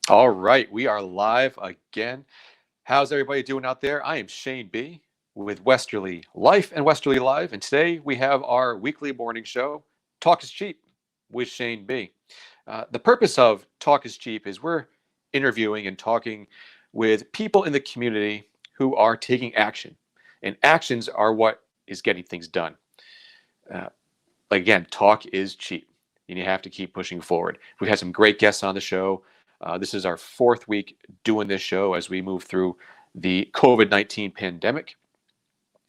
All right, we are live again. How's everybody doing out there? I am Shane B with Westerly Life and Westerly Live, and today we have our weekly morning show, Talk is Cheap with Shane B. The purpose of Talk is Cheap is we're interviewing and talking with people in the community who are taking action, and actions are what is getting things done. Uh, again, talk is cheap, and you have to keep pushing forward. We've had some great guests on the show. This is our fourth week doing this show as we move through the COVID-19 pandemic,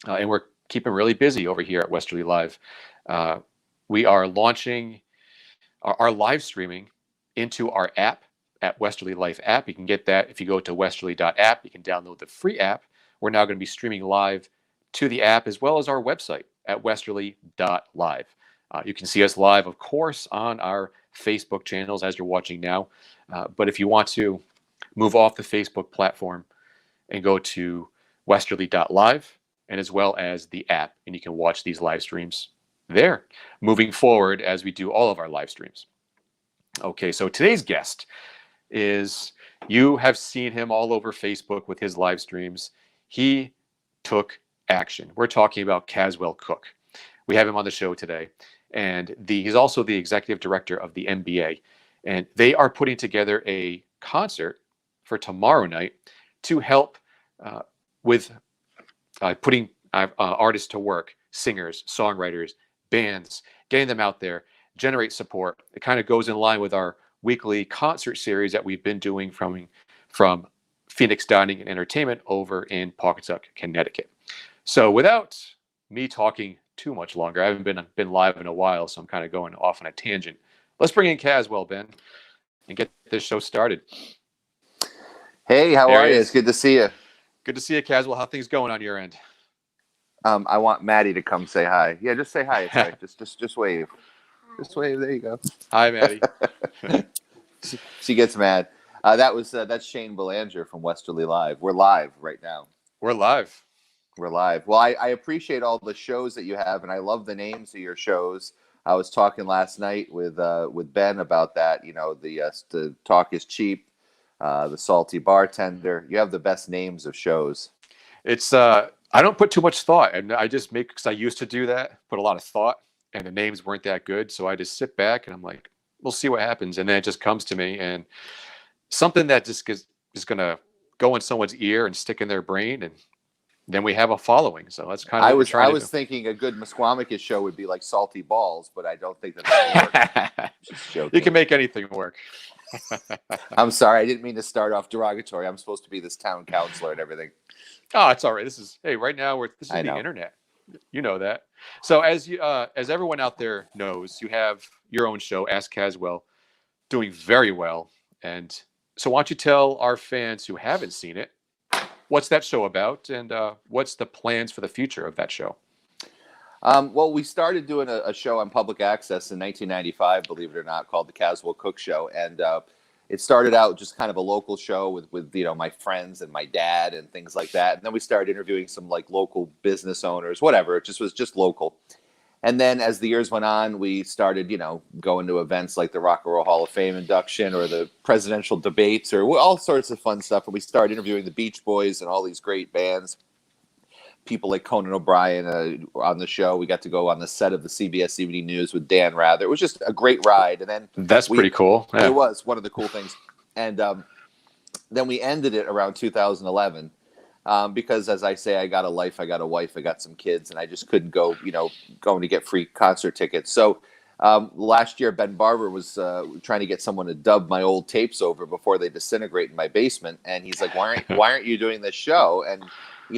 and we're keeping really busy over here at Westerly Live. We are launching our live streaming into our app at Westerly Life app. You can get that if you go to westerly.app. You can download the free app. We're now going to be streaming live to the app as well as our website at westerly.live. You can see us live, of course, on our Facebook channels as you're watching now. But if you want to move off the Facebook platform and go to westerly.live and as well as the app, and you can watch these live streams there moving forward as we do all of our live streams. Okay, so today's guest is, you have seen him all over Facebook with his live streams. He took action. We're talking about Caswell Cooke. We have him on the show today. And he's also the executive director of the NBA. And they are putting together a concert for tomorrow night to help with putting artists to work, singers, songwriters, bands, getting them out there, generate support. It kind of goes in line with our weekly concert series that we've been doing from Phoenix Dining and Entertainment over in Pawcatuck, Connecticut. So without me talking too much longer, I haven't been live in a while, so I'm kind of going off on a tangent. Let's bring in Caswell, Ben, and get this show started. Hey, how are you? It's good to see you. Good to see you, Caswell. How things going on your end? I want Maddie to come say hi. Yeah, just say hi. It's right. Just wave. Just wave. There you go. Hi, Maddie. She gets mad. That's Shane Belanger from Westerly Live. We're live right now. We're live. We're live. Well, I appreciate all the shows that you have, and I love the names of your shows. I was talking last night with Ben about that. You know, the Talk is Cheap, the Salty Bartender. You have the best names of shows. It's I don't put too much thought, and I just make, because I used to do that, put a lot of thought, and the names weren't that good, so I just sit back and I'm like, we'll see what happens, and then it just comes to me, and something that just is going to go in someone's ear and stick in their brain, and then we have a following. So that's kind of I was thinking a good Misquamicut show would be like Salty Balls, but I don't think that work. Just joking. You can make anything work. I'm sorry, I didn't mean to start off derogatory. I'm supposed to be this town councilor and everything. Oh, it's all right. Right now this is the internet. You know that. So as everyone out there knows, you have your own show, Ask Caswell, doing very well. And so why don't you tell our fans who haven't seen it, what's that show about, and what's the plans for the future of that show? Well, we started doing a show on public access in 1995, believe it or not, called the Caswell Cooke Show, and it started out just kind of a local show with my friends and my dad and things like that, and then we started interviewing some like local business owners, whatever. It was just local. And then as the years went on, we started, going to events like the Rock and Roll Hall of Fame induction or the presidential debates or all sorts of fun stuff. And we started interviewing the Beach Boys and all these great bands. People like Conan O'Brien on the show. We got to go on the set of the CBS Evening News with Dan Rather. It was just a great ride. And then that's pretty cool. Yeah. It was one of the cool things. And then we ended it around 2011. Because as I say, I got a life, I got a wife, I got some kids, and I just couldn't go, going to get free concert tickets. So last year, Ben Barber was trying to get someone to dub my old tapes over before they disintegrate in my basement. And he's like, why aren't you doing this show? And,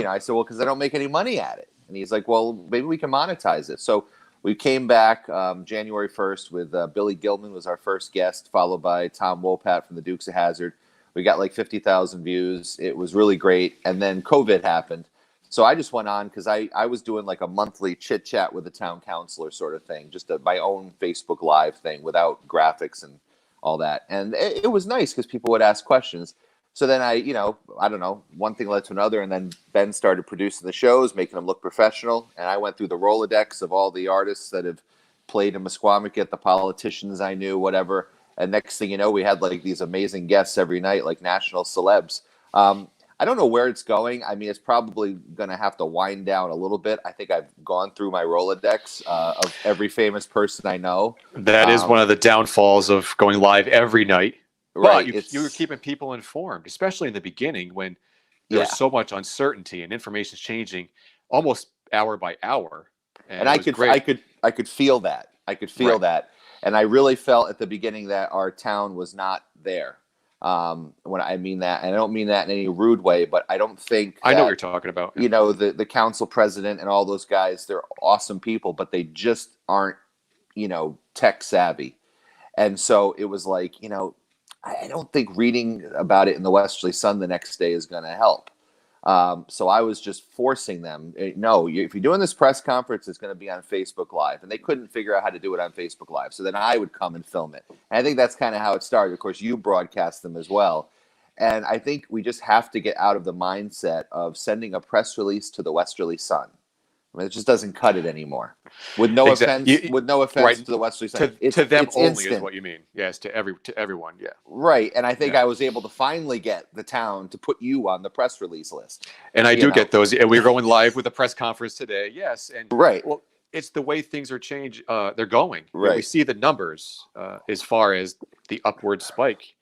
I said, well, because I don't make any money at it. And he's like, well, maybe we can monetize it. So we came back January 1st with Billy Gilman was our first guest, followed by Tom Wopat from the Dukes of Hazzard. We got like 50,000 views. It was really great. And then COVID happened. So I just went on because I was doing like a monthly chit chat with the town councilor sort of thing, just my own Facebook Live thing without graphics and all that. And it was nice because people would ask questions. So then I don't know, one thing led to another. And then Ben started producing the shows, making them look professional. And I went through the Rolodex of all the artists that have played in Misquamicut, the politicians I knew, whatever. And next thing you know, we had like these amazing guests every night, like national celebs. I don't know where it's going. I mean, it's probably going to have to wind down a little bit. I think I've gone through my Rolodex of every famous person I know. That is one of the downfalls of going live every night. Right. But you were keeping people informed, especially in the beginning when there Yeah. was so much uncertainty and information is changing almost hour by hour. And I could feel that. I could feel Right. that. And I really felt at the beginning that our town was not there. When I mean that, and I don't mean that in any rude way, but I don't think I know what you're talking about. you know, the council president and all those guys, they're awesome people, but they just aren't, you know, tech savvy. And so it was like, you know, I don't think reading about it in the Westerly Sun the next day is going to help. So I was just forcing them. No, if you're doing this press conference, it's going to be on Facebook Live. And they couldn't figure out how to do it on Facebook Live. So then I would come and film it. And I think that's kind of how it started. Of course, you broadcast them as well. And I think we just have to get out of the mindset of sending a press release to the Westerly Sun. I mean, it just doesn't cut it anymore. With no offense, Right. to the Westerly Sun, To them it's only instant. is what you mean. Yes, to everyone. Yeah. Right. And I think Yeah. I was able to finally get the town to put you on the press release list. And I You do know. get those. We're going live with a press conference today. Yes. And Right. well, it's the way things are changing. They're going. Right. We see the numbers as far as the upward spike.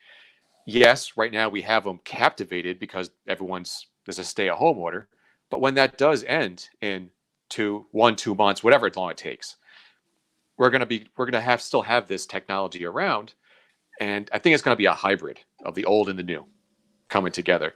Yes, right now we have them captivated because there's a stay-at-home order. But when that does end in 2 months, whatever long it takes, we're gonna still have this technology around, and I think it's gonna be a hybrid of the old and the new coming together.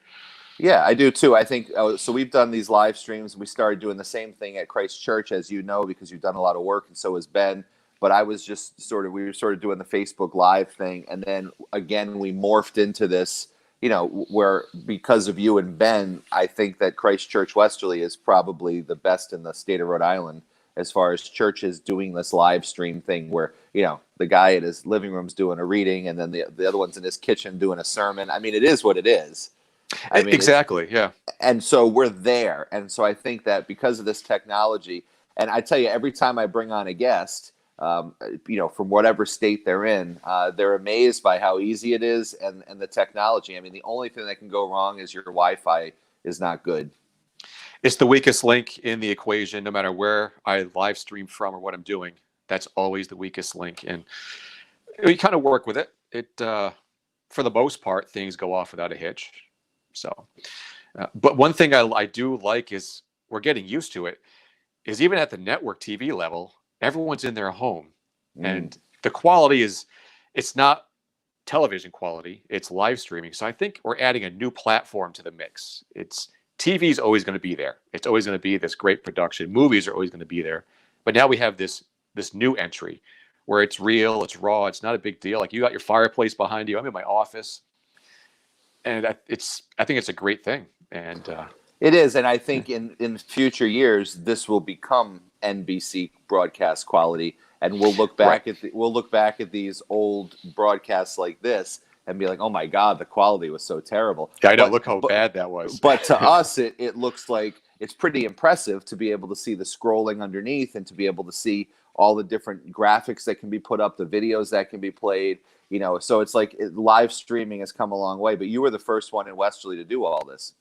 Yeah, I do too. I think so. We've done these live streams. We started doing the same thing at Christ Church, as you know, because you've done a lot of work, and so has Ben. But I was just we were sort of doing the Facebook Live thing, and then again we morphed into this. You know, where because of you and Ben, I think that Christ Church Westerly is probably the best in the state of Rhode Island as far as churches doing this live stream thing, where you know the guy at his living room's doing a reading, and then the other one's in his kitchen doing a sermon. I mean, it is what it is. I mean, Exactly. Yeah. and so we're there. And so I think that because of this technology, and I tell you, every time I bring on a guest, you know, from whatever state they're in, they're amazed by how easy it is and the technology. I mean, the only thing that can go wrong is your Wi-Fi is not good. It's the weakest link in the equation, no matter where I live stream from or what I'm doing. That's always the weakest link. And we kind of work with it. For the most part, things go off without a hitch. So, but one thing I do like is we're getting used to it, is even at the network TV level, everyone's in their home. And the quality it's not television quality, it's live streaming. So I think we're adding a new platform to the mix. TV is always going to be there. It's always going to be this great production. Movies are always going to be there. But now we have this new entry where it's real, it's raw, it's not a big deal. Like you got your fireplace behind you. I'm in my office. And I think it's a great thing. And it is. And I think in future years, this will become NBC broadcast quality. And we'll look back at these old broadcasts like this and be like, oh my God, the quality was so terrible. Yeah, I know. Look how bad that was. But to us, it looks like it's pretty impressive to be able to see the scrolling underneath and to be able to see all the different graphics that can be put up, the videos that can be played. You know, so it's like live streaming has come a long way. But you were the first one in Westerly to do all this.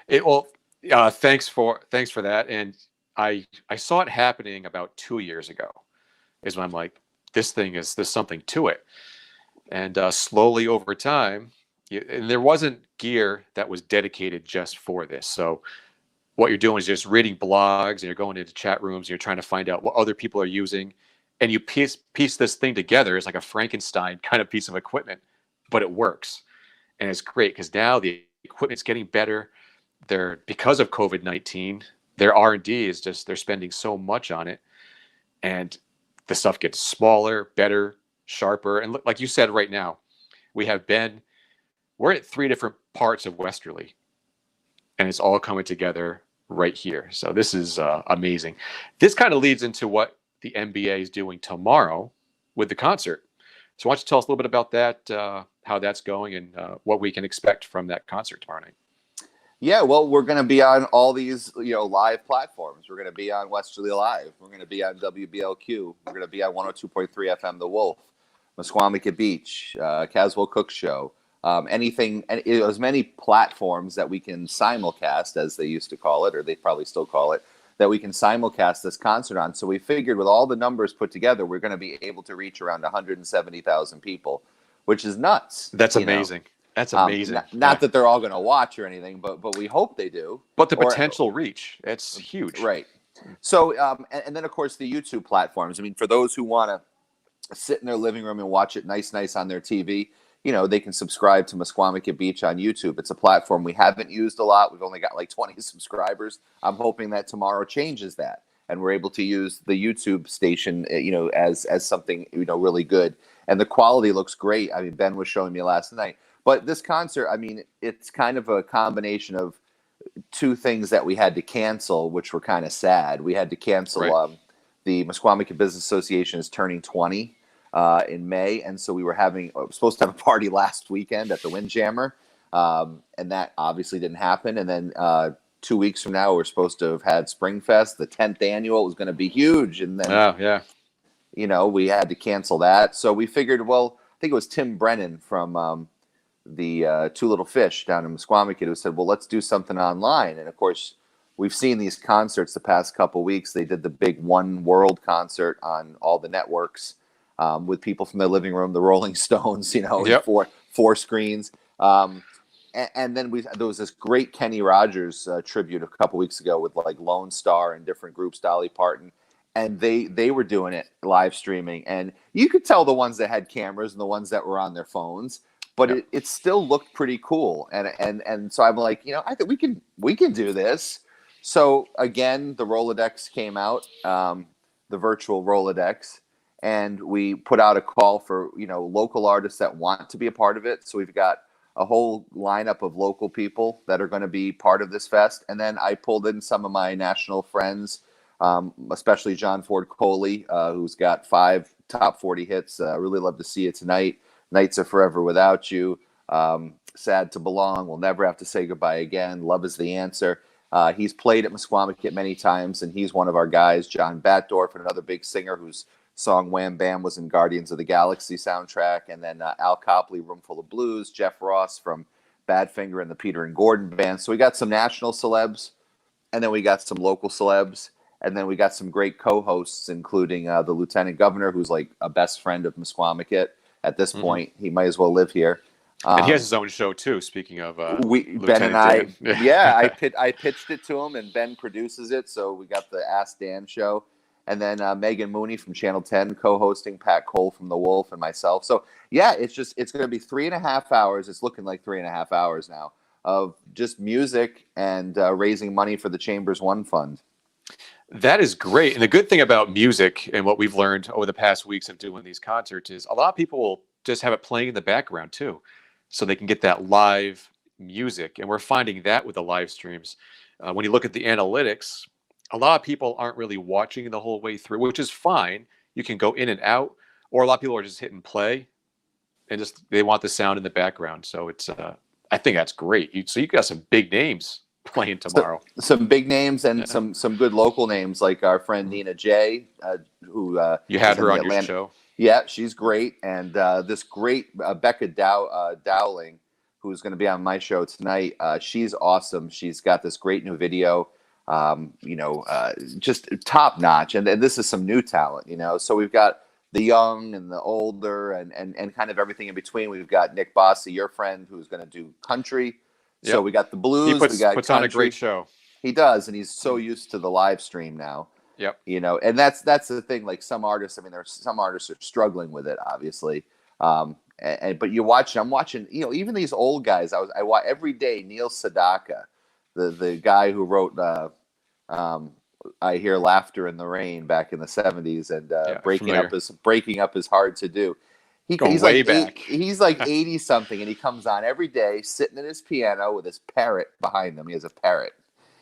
Thanks for that. And I saw it happening about 2 years ago. Is when I'm like, there's something to it. And slowly over time, and there wasn't gear that was dedicated just for this. So what you're doing is just reading blogs and you're going into chat rooms and you're trying to find out what other people are using. And you piece this thing together. It's like a Frankenstein kind of piece of equipment, but it works. And it's great because now the equipment's getting better. Because of COVID-19, their R&D is they're spending so much on it. And the stuff gets smaller, better, sharper. And like you said, right now, we're at 3 different parts of Westerly, and it's all coming together right here. So this is amazing. This kind of leads into what the NBA is doing tomorrow with the concert. So why don't you tell us a little bit about that, how that's going, and what we can expect from that concert tomorrow night? Yeah, well, we're going to be on all these, live platforms. We're going to be on Westerly Live. We're going to be on WBLQ. We're going to be on 102.3 FM The Wolf. Misquamicut Beach, Caswell Cooke Show, anything, and as many platforms that we can simulcast, as they used to call it, or they probably still call it, that we can simulcast this concert on. So we figured with all the numbers put together, we're going to be able to reach around 170,000 people, which is nuts. That's amazing. That's amazing. Not that they're all going to watch or anything, but we hope they do. But the potential reach, it's huge. Right. So, and then, of course, the YouTube platforms. I mean, for those who want to sit in their living room and watch it nice on their TV, they can subscribe to Misquamicut Beach on YouTube. It's a platform we haven't used a lot. We've only got like 20 subscribers. I'm hoping that tomorrow changes that, and we're able to use the YouTube station, as something, really good. And the quality looks great. I mean, Ben was showing me last night. But this concert, I mean, it's kind of a combination of two things that we had to cancel, which were kind of sad. We had to cancel. Right. The Misquamicut Business Association is turning 20 in May, and so we were supposed to have a party last weekend at the Windjammer, and that obviously didn't happen. And then 2 weeks from now, we're supposed to have had Springfest, the 10th annual. Was going to be huge, and then we had to cancel that. So we figured, well, I think it was Tim Brennan from the Two Little Fish down in Misquamicut who said, well, let's do something online. And of course, we've seen these concerts the past couple of weeks. They did the big One World concert on all the networks with people from their living room, the Rolling Stones, Yep. four screens. And then there was this great Kenny Rogers tribute a couple weeks ago with like Lone Star and different groups, Dolly Parton. And they were doing it live streaming. And you could tell the ones that had cameras and the ones that were on their phones. But it still looked pretty cool, and so I'm like, I think we can do this. So again, the Rolodex came out, the virtual Rolodex, and we put out a call for local artists that want to be a part of it. So we've got a whole lineup of local people that are going to be part of this fest, and then I pulled in some of my national friends, especially John Ford Coley, who's got 5 top 40 hits. Really love to see it tonight. Nights Are Forever Without You, Sad to Belong, We'll Never Have to Say Goodbye Again, Love Is the Answer. He's played at Misquamicut many times, and he's one of our guys. John Batdorf, another big singer whose song Wham Bam was in Guardians of the Galaxy soundtrack. And then Al Copley, Roomful of Blues, Jeff Ross from Badfinger and the Peter and Gordon Band. So we got some national celebs, and then we got some local celebs, and then we got some great co-hosts, including the Lieutenant Governor, who's like a best friend of Misquamicut. At this point, he might as well live here. And he has his own show too. Speaking of, Ben and I, I pitched it to him, and Ben produces it. So we got the Ask Dan show, and then Megan Mooney from Channel 10 co-hosting, Pat Cole from The Wolf, and myself. So it's going to be 3.5 hours. It's looking like 3.5 hours now of just music and raising money for the Chambers One Fund. That is great. And the good thing about music and what we've learned over the past weeks of doing these concerts is a lot of people will just have it playing in the background too, so they can get that live music. And we're finding that with the live streams. When you look at the analytics, a lot of people aren't really watching the whole way through, which is fine. You can go in and out, or a lot of people are just hitting play and just they want the sound in the background. So it's I think that's great. So you got some big names playing tomorrow. Some big names and some good local names, like our friend Nina J, who you had her on your show. Yeah, she's great. And this great Becca Dowling, who's going to be on my show tonight. She's awesome. She's got this great new video, just top notch. And this is some new talent, So we've got the young and the older and kind of everything in between. We've got Nick Bossy, your friend, who's going to do country. So we got the blues. He we got puts country. on a great show. He does, and he's so used to the live stream now. Yep. And that's the thing. Like some artists, I mean, there's some artists are struggling with it, obviously. But you watch. I'm watching. Even these old guys. I watch every day. Neil Sedaka, the guy who wrote "I Hear Laughter in the Rain" back in the '70s, and breaking up is hard to do. He's way like back. He's like 80 something, and he comes on every day, sitting at his piano with his parrot behind him. He has a parrot.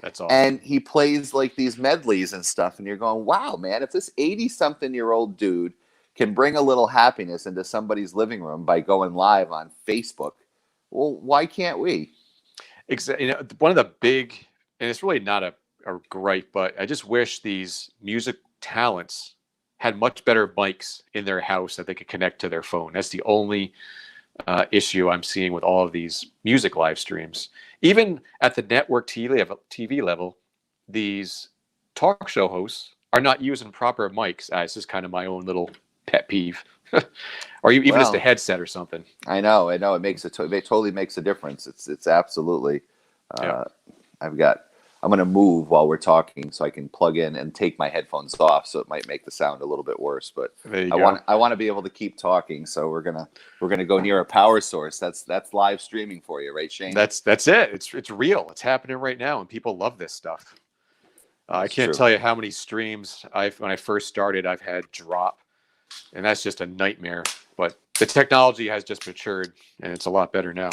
That's awesome. And he plays like these medleys and stuff, and you're going, "Wow, man! If this 80-something-year-old dude can bring a little happiness into somebody's living room by going live on Facebook, well, why can't we?" Exactly. One of the big, and it's really not a gripe, but I just wish these music talents had much better mics in their house that they could connect to their phone. That's the only issue I'm seeing with all of these music live streams. Even at the network TV level, these talk show hosts are not using proper mics. It's just kind of my own little pet peeve. Or even just a headset or something. I know. It makes it totally makes a difference. It's absolutely. I'm going to move while we're talking so I can plug in and take my headphones off, so it might make the sound a little bit worse. But I want to be able to keep talking, so we're gonna go near a power source. That's live streaming for you, right, Shane? That's it. It's real. It's happening right now, and people love this stuff. I can't tell you how many streams when I first started I've had drop, and that's just a nightmare. But the technology has just matured, and it's a lot better now.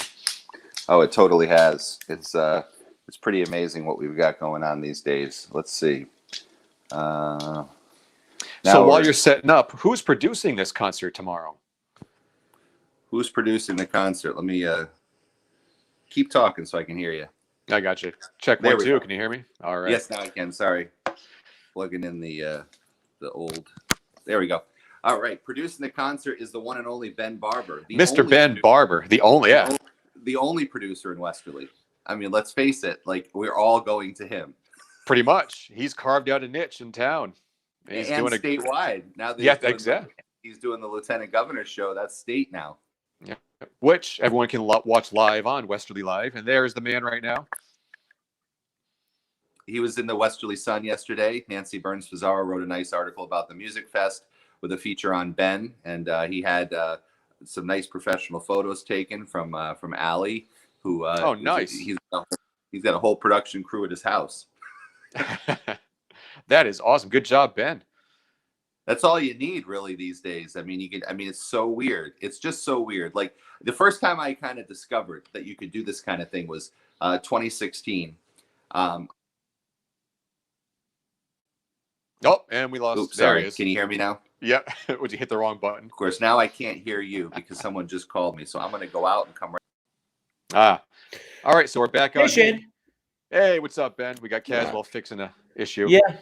Oh, it totally has. It's pretty amazing what we've got going on these days. Let's see. So while you're setting up, who's producing this concert tomorrow? Who's producing the concert? Let me keep talking so I can hear you. I got you. Check 1, 2. Can you hear me? All right. Yes, now I can. Sorry. Plugging in the old. There we go. All right. Producing the concert is the one and only Ben Barber. Mr. Ben Barber. The only producer in Westerly. I mean, let's face it. Like, we're all going to him. Pretty much. He's carved out a niche in town. He's doing statewide. Now that exactly. He's doing the Lieutenant Governor's show. That's state now. Yeah. Which everyone can watch live on Westerly Live. And there's the man right now. He was in the Westerly Sun yesterday. Nancy Burns-Fazaro wrote a nice article about the Music Fest with a feature on Ben. And he had some nice professional photos taken from Allie, who nice. He's got a whole production crew at his house. That is awesome. Good job, Ben. That's all you need really these days. I mean, it's so weird. It's just so weird. Like, the first time I kind of discovered that you could do this kind of thing was 2016. And we lost. Oops, sorry. There he is. Can you hear me now? Yep. Would you hit the wrong button? Of course, now I can't hear you because someone just called me. So I'm going to go out and come right. All right. So we're back on. Hey, Shane. Hey, what's up, Ben? We got Caswell fixing an issue. Yeah.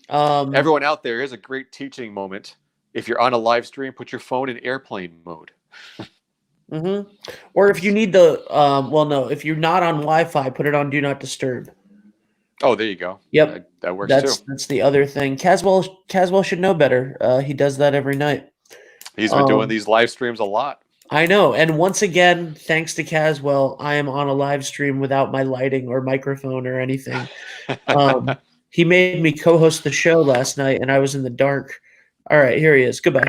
Everyone out there, here's a great teaching moment. If you're on a live stream, put your phone in airplane mode. Mm-hmm. Or if you need the, if you're not on Wi-Fi, put it on Do Not Disturb. Oh, there you go. Yep. That works too. That's the other thing. Caswell should know better. He does that every night. He's been doing these live streams a lot. I know. And once again, thanks to Caswell, I am on a live stream without my lighting or microphone or anything. He made me co-host the show last night, and I was in the dark. All right, here he is. Goodbye.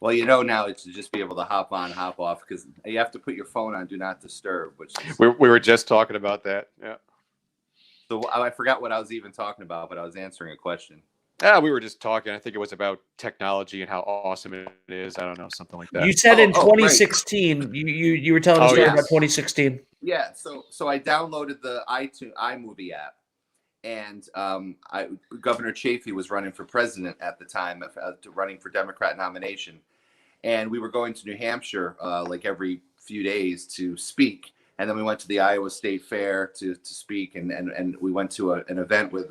Well, now it's to just be able to hop on, hop off, because you have to put your phone on Do Not Disturb. Which is, we were just talking about that. Yeah. So I forgot what I was even talking about, but I was answering a question. We were just talking. I think it was about technology and how awesome it is. I don't know, something like that. You said in 2016. Right. You were telling a story about 2016. Yeah. So I downloaded the iMovie app, and Governor Chafee was running for president at the time, running for Democrat nomination, and we were going to New Hampshire like every few days to speak, and then we went to the Iowa State Fair to speak, and we went to an event with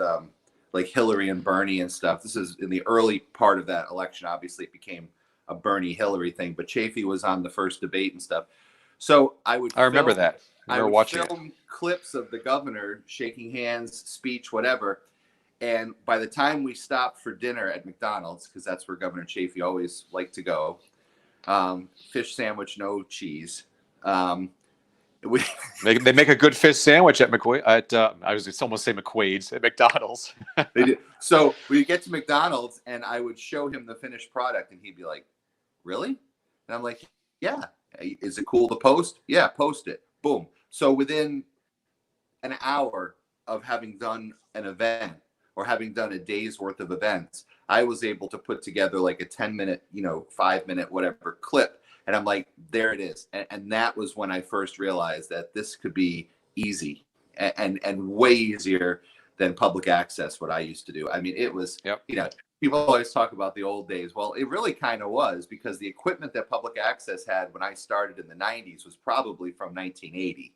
like Hillary and Bernie and stuff. This is in the early part of that election. Obviously, it became a Bernie-Hillary thing, but Chafee was on the first debate and stuff. So I remember that. I would film clips of the governor shaking hands, speech, whatever. And by the time we stopped for dinner at McDonald's, because that's where Governor Chafee always liked to go, fish sandwich, no cheese. They make a good fish sandwich at I was almost say McQuaid's at McDonald's. They do. So we get to McDonald's and I would show him the finished product and he'd be like, "Really?" And I'm like, "Yeah." "Is it cool to post?" "Yeah, post it." Boom. So within an hour of having done an event or having done a day's worth of events, I was able to put together like a 10-minute, 5-minute, whatever clip. And I'm like, there it is. And that was when I first realized that this could be easy and way easier than public access, what I used to do. I mean, it was, people always talk about the old days. Well, it really kind of was, because the equipment that public access had when I started in the 90s was probably from 1980.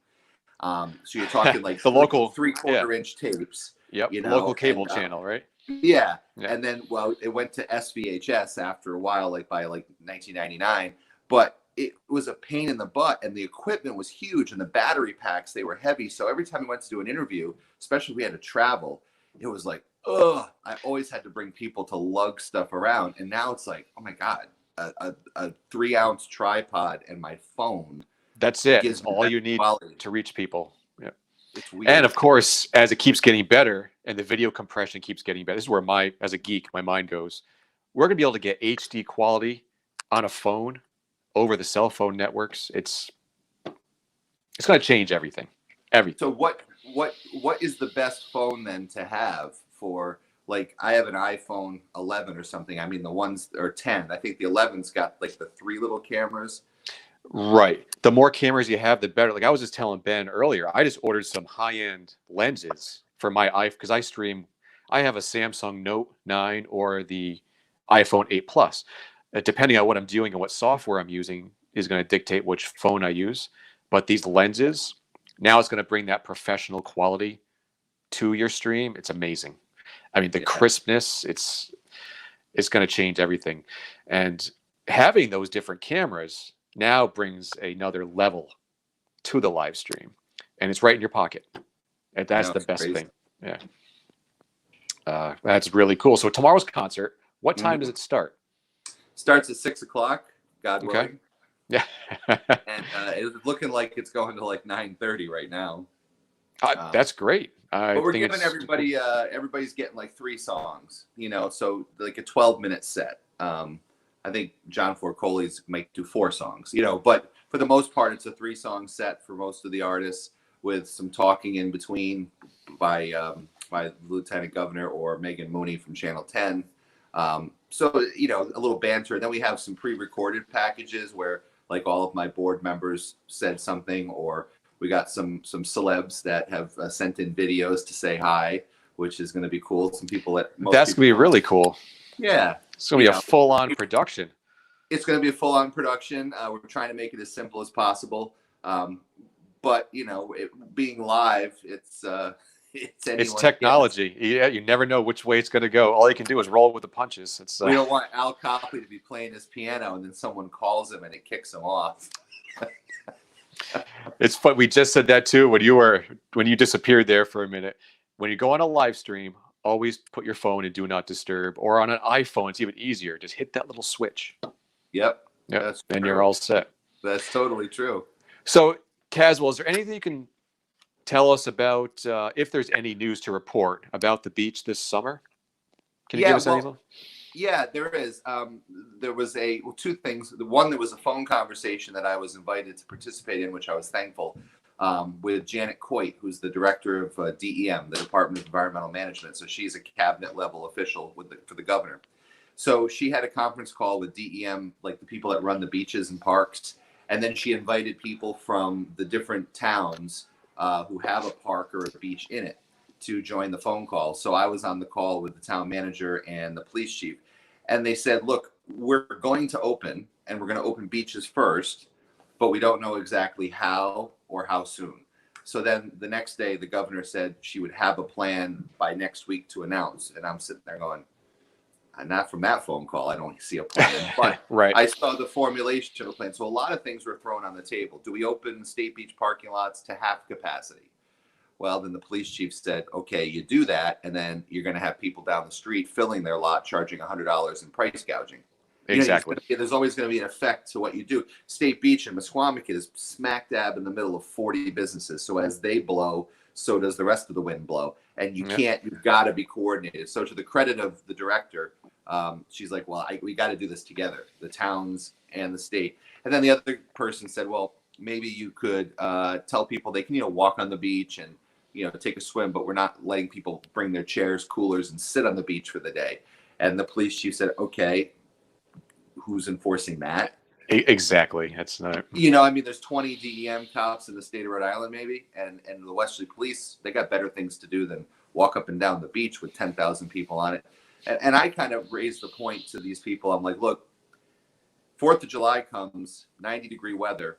So you're talking like the local 3/4 inch tapes. Yep. you The know, local cable and, channel, right? yeah. Yeah. And then, well, it went to SVHS after a while, like by like 1999. But it was a pain in the butt, and the equipment was huge, and the battery packs, they were heavy. So every time we went to do an interview, especially if we had to travel, it was like, ugh. I always had to bring people to lug stuff around. And now it's like, oh my God, a 3-ounce tripod and my phone That's it. It's gives me all that you need quality. to reach people. Yeah. It's weird. And of course, as it keeps getting better and the video compression keeps getting better, this is where as a geek, my mind goes. We're going to be able to get HD quality on a phone over the cell phone networks. It's going to change everything. Everything. So what is the best phone then to have for, like, I have an iPhone 11 or something. I mean, the ones or 10. I think the 11's got like the 3 little cameras. Right. The more cameras you have, the better. Like I was just telling Ben earlier, I just ordered some high-end lenses for my iPhone because I stream. I have a Samsung Note 9 or the iPhone 8 Plus. Depending on what I'm doing and what software I'm using is going to dictate which phone I use. But these lenses, now it's going to bring that professional quality to your stream. It's amazing. I mean, the crispness, it's going to change everything. And having those different cameras now brings another level to the live stream, and it's right in your pocket. And that's the best thing. Yeah. That's really cool. So tomorrow's concert, what time does it start? Starts at 6 o'clock, God willing. Okay. Yeah. And it's looking like it's going to like 9:30 right now. That's great. But we're giving everybody, everybody's getting like 3 songs, you know, so like a 12-minute set. I think John Forcolli's might do 4 songs, you know, but for the most part, it's a 3-song set for most of the artists with some talking in between by the Lieutenant Governor or Megan Mooney from Channel 10. So, you know, a little banter. And then we have some pre-recorded packages where like all of my board members said something, or we got some celebs that have sent in videos to say hi, which is going to be cool. Some people that that's going to be really cool. Yeah. It's going to be a full-on production. It's going to be a full-on production. We're trying to make it as simple as possible. But, you know, being live, it's technology. Yeah, you never know which way it's going to go. All you can do is roll with the punches. We don't want Al Copley to be playing his piano and then someone calls him and it kicks him off. It's fun. We just said that too when you disappeared there for a minute. When you go on a live stream, always put your phone in do not disturb, or on an iPhone, it's even easier. Just hit that little switch. Yep. And you're all set. That's totally true. So, Caswell, is there anything you can tell us about if there's any news to report about the beach this summer? Can you give us anything? Yeah, there is. There was 2 things. The one, there was a phone conversation that I was invited to participate in, which I was thankful, with Janet Coit, who's the director of DEM, the Department of Environmental Management. So she's a cabinet level official for the governor. So she had a conference call with DEM, like the people that run the beaches and parks. And then she invited people from the different towns who have a park or a beach in it to join the phone call. So I was on the call with the town manager and the police chief. And they said, look, we're going to open, and we're going to open beaches first, but we don't know exactly how or how soon. So then the next day, the governor said she would have a plan by next week to announce. And I'm sitting there going, not from that phone call, I don't see a plan. But right. I saw the formulation of a plan. So a lot of things were thrown on the table. Do we open state beach parking lots to half capacity? Well, then the police chief said, okay, you do that, and then you're going to have people down the street filling their lot, charging $100 in price gouging. Exactly. There's always going to be an effect to what you do. State Beach in Misquamicut is smack dab in the middle of 40 businesses. So as they blow, so does the rest of the wind blow. And you've got to be coordinated. So to the credit of the director, she's like, well, we got to do this together, the towns and the state. And then the other person said, well, maybe you could tell people they can, walk on the beach and, take a swim, but we're not letting people bring their chairs, coolers, and sit on the beach for the day. And the police chief said, okay, who's enforcing that? Exactly. That's not. There's 20 DEM cops in the state of Rhode Island, maybe, and the Westerly police, they got better things to do than walk up and down the beach with 10,000 people on it. And I kind of raised the point to these people. I'm like, look, 4th of July comes, 90-degree weather,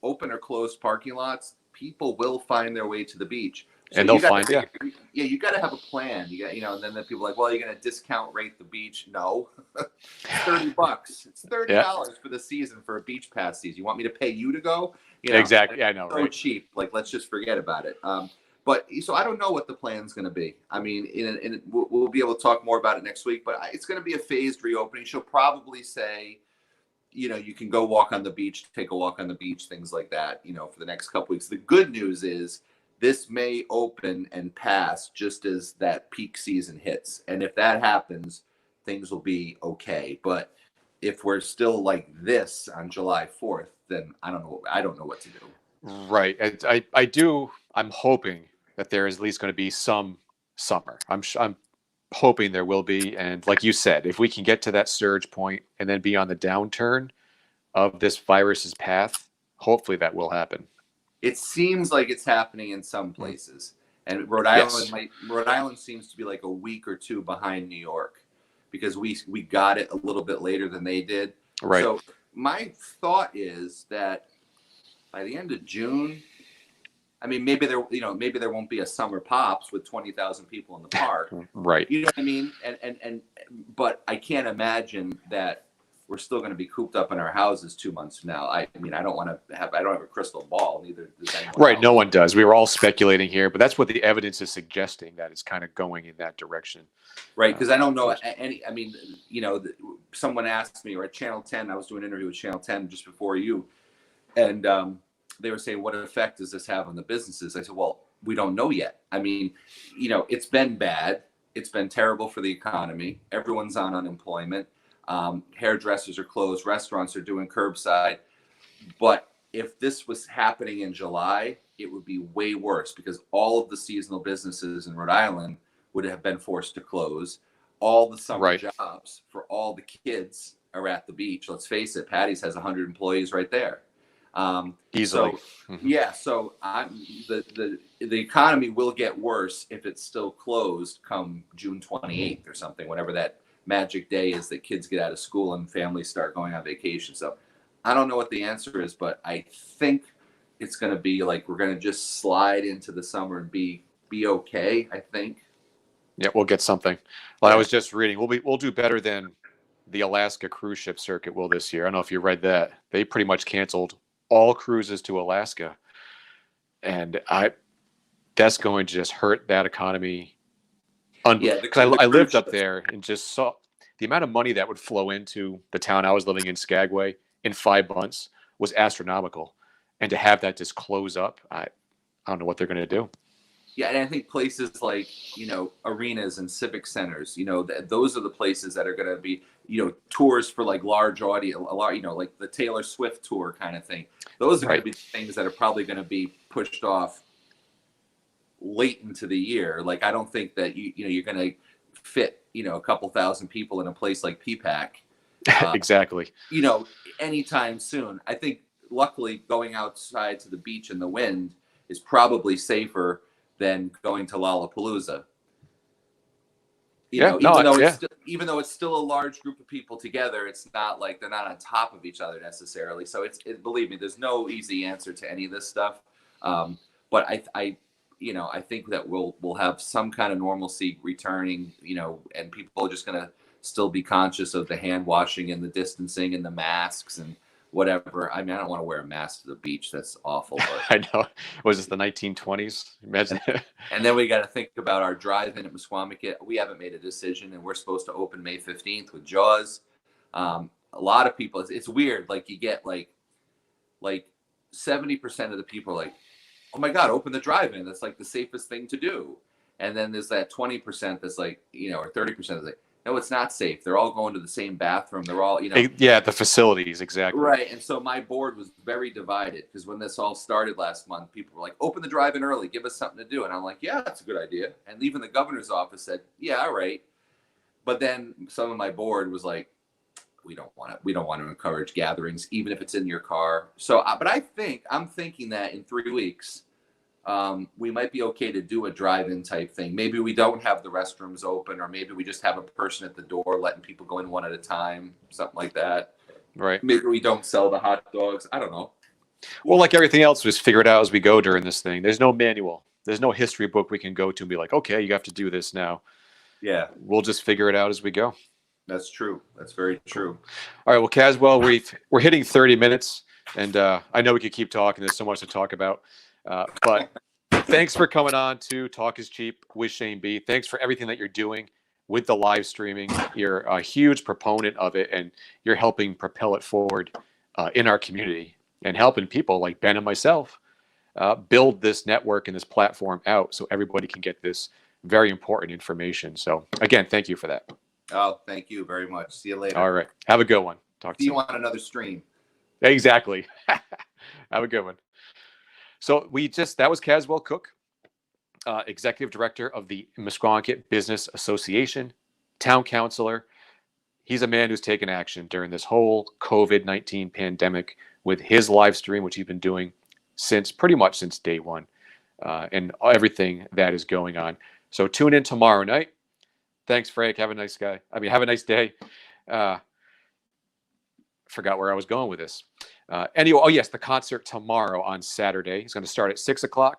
open or closed parking lots, people will find their way to the beach. So and they'll you gotta find, yeah, yeah, you got to have a plan. You got, and then the people are like, well, you're going to discount rate the beach. No, it's $30. It's yeah, $30 for the season for a beach pass season. You want me to pay you to go? exactly. Yeah, I know, So right? cheap. Like, let's just forget about it. But so I don't know what the plan's going to be. I mean, we'll be able to talk more about it next week. But it's going to be a phased reopening. She'll probably say, you can go walk on the beach, take a walk on the beach, things like that. For the next couple weeks. The good news is this may open and pass just as that peak season hits, and if that happens, things will be okay. But if we're still like this on July 4th, then I don't know. I don't know what to do. Right. I'm hoping that there is at least going to be some summer. I'm hoping there will be. And like you said, if we can get to that surge point and then be on the downturn of this virus's path, hopefully that will happen. It seems like it's happening in some places, and Rhode Island seems to be like a week or two behind New York, because we got it a little bit later than they did. Right. So my thought is that by the end of June, I mean, maybe there won't be a summer pops with 20,000 people in the park. Right. You know what I mean? But I can't imagine that we're still going to be cooped up in our houses 2 months from now. I mean, I don't have a crystal ball. Neither does anyone Right. else. No one does. We were all speculating here, but that's what the evidence is suggesting, that it's kind of going in that direction. Right. Because I don't know any, I mean, someone asked me, or at Channel 10, I was doing an interview with Channel 10 just before you. And they were saying, what effect does this have on the businesses? I said, well, we don't know yet. I mean, it's been bad. It's been terrible for the economy. Everyone's on unemployment. Hairdressers are closed. Restaurants are doing curbside. But if this was happening in July, it would be way worse, because all of the seasonal businesses in Rhode Island would have been forced to close. All the summer jobs for all the kids are at the beach. Let's face it, Patty's has 100 employees right there. Easily. So, yeah. So the economy will get worse if it's still closed come June 28th or something, whatever that magic day is that kids get out of school and families start going on vacation. So I don't know what the answer is, but I think it's going to be like we're going to just slide into the summer and be okay, I think. Yeah, we'll get something. Well, I was just reading. We'll do better than the Alaska cruise ship circuit will this year. I don't know if you read that. They pretty much canceled all cruises to Alaska, and that's going to just hurt that economy. Because I lived up there and just saw the amount of money that would flow into the town I was living in, Skagway, in 5 months was astronomical. And to have that just close up, I don't know what they're going to do. Yeah, and I think places like, arenas and civic centers, those are the places that are going to be, tours for like large audience, like the Taylor Swift tour kind of thing. Those are going to be things that are probably going to be pushed off late into the year. Like, I don't think that you're going to fit a couple thousand people in a place like PPAC exactly anytime soon. I think luckily going outside to the beach in the wind is probably safer than going to Lollapalooza. Even though it's still a large group of people together, it's not like they're not on top of each other necessarily. So believe me, there's no easy answer to any of this stuff. But I think that we'll have some kind of normalcy returning, and people are just going to still be conscious of the hand washing and the distancing and the masks and whatever. I mean, I don't want to wear a mask to the beach. That's awful. But... I know. Was this the 1920s? Imagine. And then we got to think about our drive-in at Misquamicut. We haven't made a decision, and we're supposed to open May 15th with Jaws. A lot of people, it's weird. Like, you get like 70% of the people are like, oh my God, open the drive-in. That's like the safest thing to do. And then there's that 20% that's like, or 30% that's like, no, it's not safe. They're all going to the same bathroom. They're all, Yeah, the facilities, exactly. Right. And so my board was very divided, because when this all started last month, people were like, open the drive-in early, give us something to do. And I'm like, yeah, that's a good idea. And even the governor's office said, yeah, all right. But then some of my board was like, we don't want to encourage gatherings, even if it's in your car. So, but I'm thinking that in 3 weeks, we might be okay to do a drive-in type thing. Maybe we don't have the restrooms open, or maybe we just have a person at the door letting people go in one at a time, something like that. Right. Maybe we don't sell the hot dogs. I don't know. Well, like everything else, just figure it out as we go during this thing. There's no manual. there's no history book we can go to and be like, okay, you have to do this now. Yeah, We'll just figure it out as we go. that's true. That's very true. All right. Well, Caswell, we're hitting 30 minutes, and I know we could keep talking. There's so much to talk about. But thanks for coming on to Talk is Cheap with Shane B. Thanks for everything that you're doing with the live streaming. You're a huge proponent of it, and you're helping propel it forward in our community and helping people like Ben and myself build this network and this platform out so everybody can get this very important information. So, again, thank you for that. Oh, thank you very much. See you later. All right. Have a good one. Talk to See you. you on another stream. Exactly. Have a good one. So that was Caswell Cooke, Executive Director of the Misquamicut Business Association, Town Councilor. He's a man who's taken action during this whole COVID-19 pandemic with his live stream, which he's been doing pretty much since day one, and everything that is going on. So tune in tomorrow night. Thanks, Frank. Have a nice day. Forgot where I was going with this. Anyway, the concert tomorrow on Saturday is going to start at 6:00.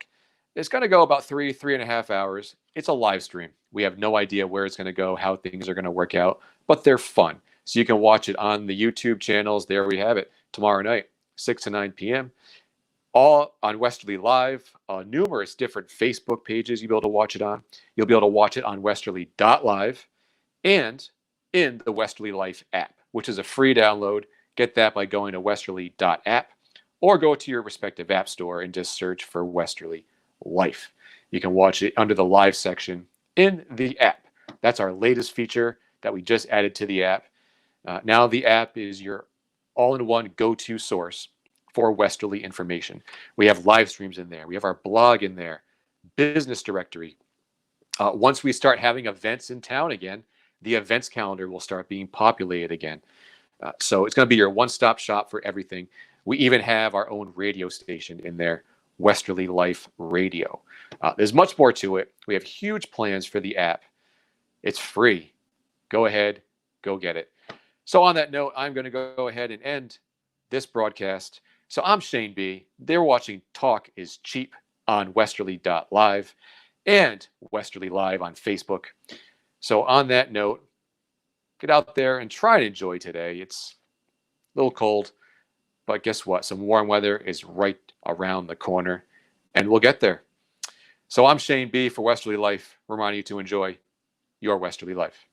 It's going to go about 3.5 hours. It's a live stream. We have no idea where it's going to go, how things are going to work out, but they're fun. So you can watch it on the YouTube channels. There we have it. Tomorrow night, 6 to 9 p.m. All on Westerly Live. Numerous different Facebook pages you'll be able to watch it on. You'll be able to watch it on westerly.live and in the Westerly Life app, which is a free download. Get that by going to westerly.app or go to your respective app store and just search for Westerly Life. You can watch it under the live section in the app. That's our latest feature that we just added to the app. Now the app is your all-in-one go-to source for Westerly information. We have live streams in there. We have our blog in there, business directory. Once we start having events in town again, the events calendar will start being populated again. So it's going to be your one-stop shop for everything. We even have our own radio station in there, Westerly Life Radio. There's much more to it. We have huge plans for the app. It's free. Go ahead, go get it. So on that note, I'm going to go ahead and end this broadcast. So I'm Shane B. They're watching Talk is Cheap on westerly.live and Westerly Live on Facebook. So on that note, get out there and try and enjoy today. It's a little cold, but guess what? Some warm weather is right around the corner, and we'll get there. So I'm Shane B. for Westerly Life, reminding you to enjoy your Westerly Life.